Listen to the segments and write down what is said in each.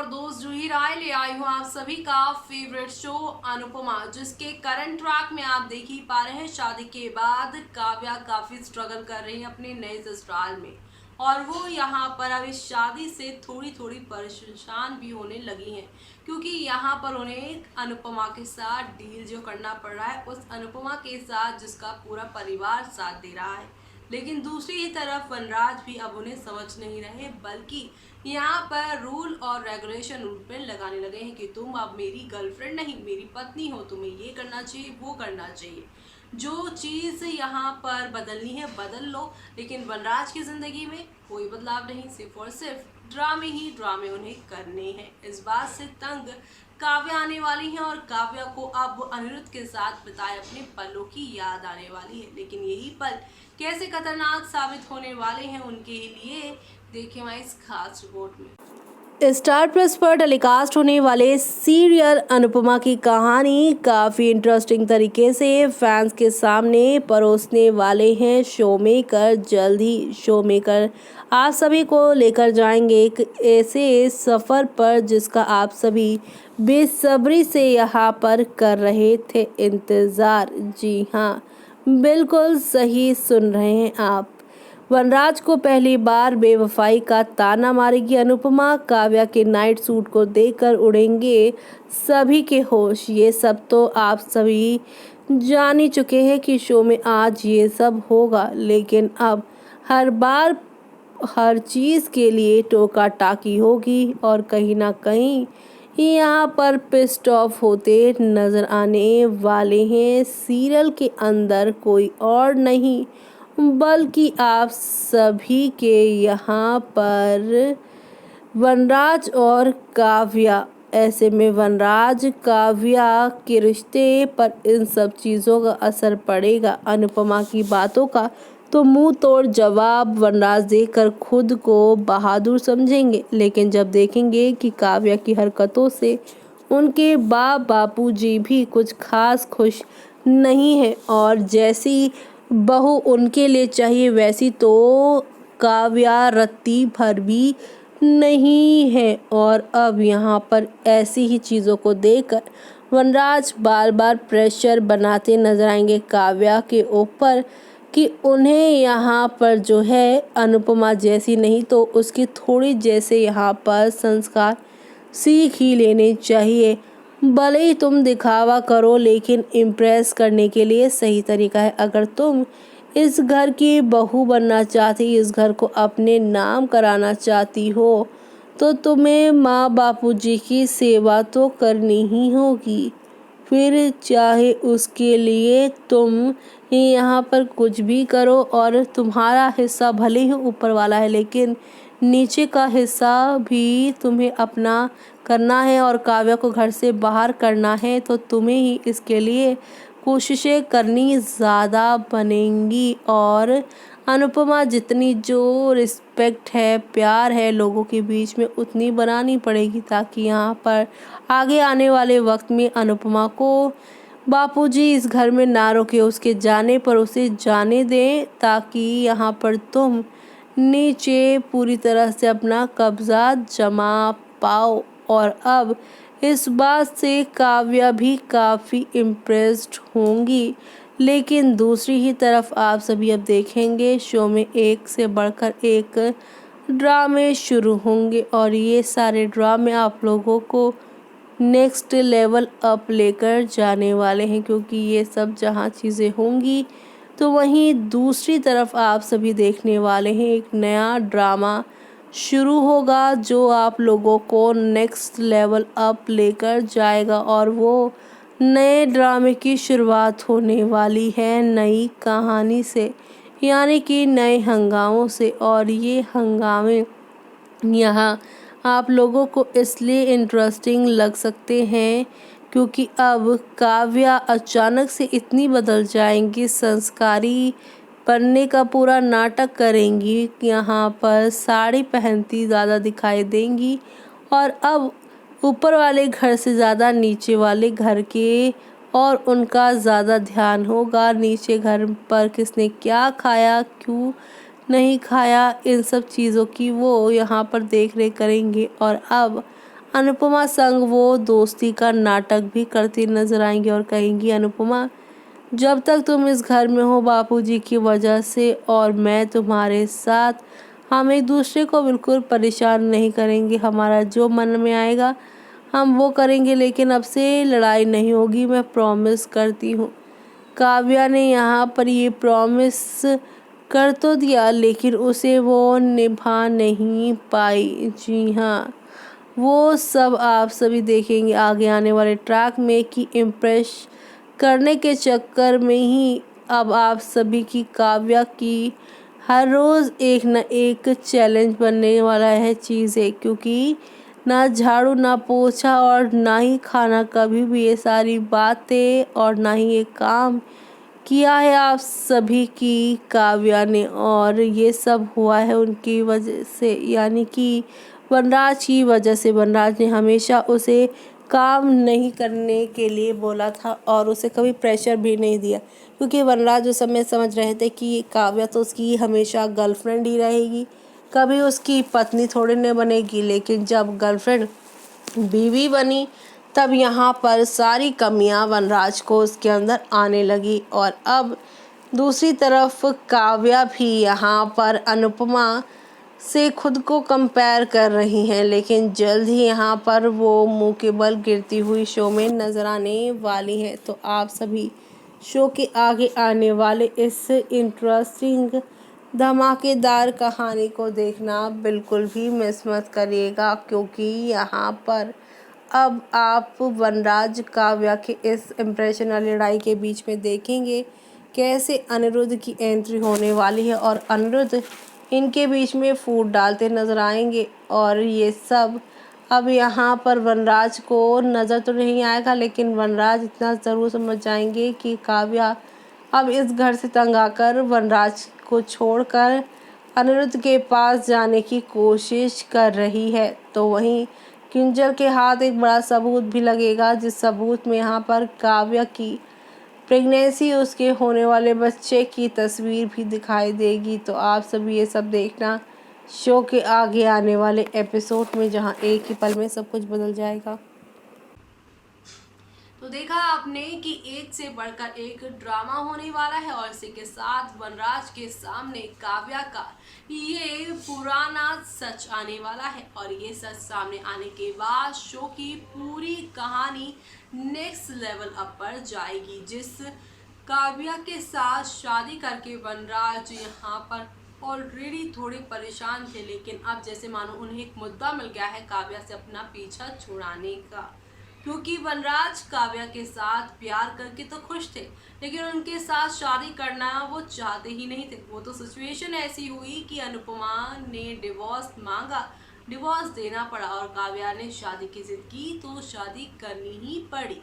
और दोस्त जूही राय ले आई हूँ आप सभी का फेवरेट शो अनुपमा, जिसके करंट ट्रैक में आप देख ही पा रहे हैं। शादी के बाद काव्या काफी स्ट्रगल कर रही है अपने नए ससुराल में, और वो यहाँ पर अब इस शादी से थोड़ी थोड़ी परेशान भी होने लगी हैं, क्योंकि यहाँ पर उन्हें अनुपमा के साथ डील जो करना पड़ रहा है, उस अनुपमा के साथ जिसका पूरा परिवार साथ दे रहा है। लेकिन दूसरी ही तरफ वनराज भी अब उन्हें समझ नहीं रहे, बल्कि यहाँ पर रूल और रेगुलेशन उन पर लगाने लगे हैं कि तुम अब मेरी गर्लफ्रेंड नहीं, मेरी पत्नी हो, तुम्हें ये करना चाहिए, वो करना चाहिए। जो चीज़ यहाँ पर बदलनी है बदल लो, लेकिन वनराज की ज़िंदगी में कोई बदलाव नहीं, सिर्फ और सिर्फ ड्रामे ही ड्रामे उन्हें करने हैं। इस बात से तंग काव्या आने वाली हैं, और काव्या को अब अनिरुद्ध के साथ बिताए अपने पलों की याद आने वाली है। लेकिन यही पल कैसे खतरनाक साबित होने वाले हैं उनके लिए, देखिए हमारी इस खास रिपोर्ट में। स्टार प्लस पर टेलीकास्ट होने वाले सीरियल अनुपमा की कहानी काफ़ी इंटरेस्टिंग तरीके से फैंस के सामने परोसने वाले हैं शो मेकर। जल्द ही शो मेकर आप सभी को लेकर जाएंगे एक ऐसे सफ़र पर जिसका आप सभी बेसब्री से यहाँ पर कर रहे थे इंतज़ार। जी हाँ, बिल्कुल सही सुन रहे हैं आप। वनराज को पहली बार बेवफाई का ताना मारेगी अनुपमा। काव्या के नाइट सूट को देखकर उड़ेंगे सभी के होश। ये सब तो आप सभी जान ही चुके हैं कि शो में आज ये सब होगा, लेकिन अब हर बार हर चीज़ के लिए टोका टाकी होगी, और कहीं ना कहीं यहाँ पर पिस्ट ऑफ होते नजर आने वाले हैं। सीरियल के अंदर कोई और नहीं बल्कि आप सभी के यहाँ पर वनराज और काव्या। ऐसे में वनराज काव्या के रिश्ते पर इन सब चीज़ों का असर पड़ेगा। अनुपमा की बातों का तो मुंह तोड़ जवाब वनराज देकर खुद को बहादुर समझेंगे, लेकिन जब देखेंगे कि काव्या की हरकतों से उनके बापूजी भी कुछ खास खुश नहीं है, और जैसी बहू उनके लिए चाहिए वैसी तो काव्या रत्ती भर भी नहीं है। और अब यहाँ पर ऐसी ही चीज़ों को देखकर वनराज बार बार प्रेशर बनाते नजर आएंगे काव्या के ऊपर कि उन्हें यहाँ पर जो है अनुपमा जैसी नहीं तो उसकी थोड़ी जैसे यहाँ पर संस्कार सीख ही लेने चाहिए। भले ही तुम दिखावा करो, लेकिन इम्प्रेस करने के लिए सही तरीका है। अगर तुम इस घर की बहू बनना चाहती, इस घर को अपने नाम कराना चाहती हो, तो तुम्हें माँ बापूजी की सेवा तो करनी ही होगी। फिर चाहे उसके लिए तुम यहाँ पर कुछ भी करो, और तुम्हारा हिस्सा भले ही ऊपर वाला है, लेकिन नीचे का हिस्सा भी तुम्हें अपना करना है, और काव्या को घर से बाहर करना है तो तुम्हें ही इसके लिए कोशिशें करनी ज़्यादा बनेंगी। और अनुपमा जितनी जो रिस्पेक्ट है, प्यार है लोगों के बीच में, उतनी बनानी पड़ेगी, ताकि यहाँ पर आगे आने वाले वक्त में अनुपमा को बापूजी इस घर में ना रोके, उसके जाने पर उसे जाने दें, ताकि यहाँ पर तुम नीचे पूरी तरह से अपना कब्जा जमा पाओ। और अब इस बात से काव्या भी काफ़ी इम्प्रेस्ड होंगी। लेकिन दूसरी ही तरफ आप सभी अब देखेंगे शो में एक से बढ़कर एक ड्रामे शुरू होंगे, और ये सारे ड्रामे आप लोगों को नेक्स्ट लेवल अप लेकर जाने वाले हैं, क्योंकि ये सब जहाँ चीज़ें होंगी तो वहीं दूसरी तरफ आप सभी देखने वाले हैं एक नया ड्रामा शुरू होगा जो आप लोगों को नेक्स्ट लेवल अप लेकर जाएगा। और वो नए ड्रामे की शुरुआत होने वाली है नई कहानी से, यानी कि नए हंगामों से। और ये हंगामे यहाँ आप लोगों को इसलिए इंटरेस्टिंग लग सकते हैं क्योंकि अब काव्या अचानक से इतनी बदल जाएंगी, संस्कारी बनने का पूरा नाटक करेंगी, यहाँ पर साड़ी पहनती ज़्यादा दिखाई देंगी, और अब ऊपर वाले घर से ज़्यादा नीचे वाले घर के और उनका ज़्यादा ध्यान होगा। नीचे घर पर किसने क्या खाया, क्यों नहीं खाया, इन सब चीज़ों की वो यहाँ पर देख रेख करेंगे। और अब अनुपमा संग वो दोस्ती का नाटक भी करती नजर आएंगी और कहेंगी, अनुपमा जब तक तुम इस घर में हो बापूजी की वजह से और मैं तुम्हारे साथ, हम एक दूसरे को बिल्कुल परेशान नहीं करेंगे। हमारा जो मन में आएगा हम वो करेंगे, लेकिन अब से लड़ाई नहीं होगी, मैं प्रॉमिस करती हूँ। काव्या ने यहाँ पर ये प्रॉमिस कर तो दिया, लेकिन उसे वो निभा नहीं पाई। जी हाँ, वो सब आप सभी देखेंगे आगे आने वाले ट्रैक में कि इम्प्रेस करने के चक्कर में ही अब आप सभी की काव्या की हर रोज़ एक न एक चैलेंज बनने वाला है चीज़ें, क्योंकि ना झाड़ू ना पोछा और ना ही खाना, कभी भी ये सारी बातें और ना ही ये काम किया है आप सभी की काव्या ने, और ये सब हुआ है उनकी वजह से, यानी कि वनराज की वजह से। वनराज ने हमेशा उसे काम नहीं करने के लिए बोला था और उसे कभी प्रेशर भी नहीं दिया, क्योंकि वनराज उस समय समझ रहे थे कि काव्या तो उसकी हमेशा गर्लफ्रेंड ही रहेगी, कभी उसकी पत्नी थोड़ी न बनेगी। लेकिन जब गर्लफ्रेंड बीवी बनी तब यहाँ पर सारी कमियां वनराज को उसके अंदर आने लगी। और अब दूसरी तरफ काव्या भी यहाँ पर अनुपमा से खुद को कंपेयर कर रही हैं, लेकिन जल्द ही यहाँ पर वो मुंह के बल गिरती हुई शो में नज़र आने वाली हैं। तो आप सभी शो के आगे आने वाले इस इंटरेस्टिंग धमाकेदार कहानी को देखना बिल्कुल भी मिस मत करिएगा, क्योंकि यहाँ पर अब आप वनराज काव्या के इस इम्प्रेशन वाली लड़ाई के बीच में देखेंगे कैसे अनिरुद्ध की एंट्री होने वाली है और अनिरुद्ध इनके बीच में फूट डालते नजर आएंगे। और ये सब अब यहाँ पर वनराज को नज़र तो नहीं आएगा, लेकिन वनराज इतना ज़रूर समझ जाएंगे कि काव्या अब इस घर से तंग आकर वनराज को छोड़कर अनिरुद्ध के पास जाने की कोशिश कर रही है। तो वहीं किंजल के हाथ एक बड़ा सबूत भी लगेगा, जिस सबूत में यहाँ पर काव्या की प्रेगनेंसी, उसके होने वाले बच्चे की तस्वीर भी दिखाई देगी। तो आप सभी ये सब देखना शो के आगे आने वाले एपिसोड में, जहां एक ही पल में सब कुछ बदल जाएगा। तो देखा आपने कि एक से बढ़कर एक ड्रामा होने वाला है और इसी के साथ वनराज के सामने काव्या का ये पुराना सच आने वाला है। और ये सच सामने आने के बाद शो की पूरी कहानी नेक्स्ट लेवल अप पर जाएगी। जिस काव्या के साथ शादी करके वनराज यहाँ पर ऑलरेडी थोड़े परेशान थे, लेकिन अब जैसे मानो उन्हें एक मुद्दा मिल गया है काव्या से अपना पीछा छुड़ाने का, क्योंकि वनराज काव्या के साथ प्यार करके तो खुश थे, लेकिन उनके साथ शादी करना वो चाहते ही नहीं थे। वो तो सिचुएशन ऐसी हुई कि अनुपमा ने डिवोर्स मांगा, डिवोर्स देना पड़ा और काव्या ने शादी की जिद की तो शादी करनी ही पड़ी।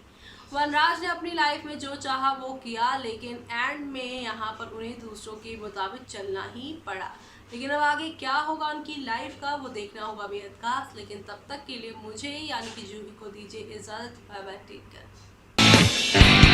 वनराज ने अपनी लाइफ में जो चाहा वो किया, लेकिन एंड में यहाँ पर उन्हें दूसरों के मुताबिक चलना ही पड़ा। लेकिन अब आगे क्या होगा उनकी लाइफ का वो देखना होगा बेहद खास। लेकिन तब तक के लिए मुझे यानी कि जूही को दीजिए इजाज़त। Bye bye, take care.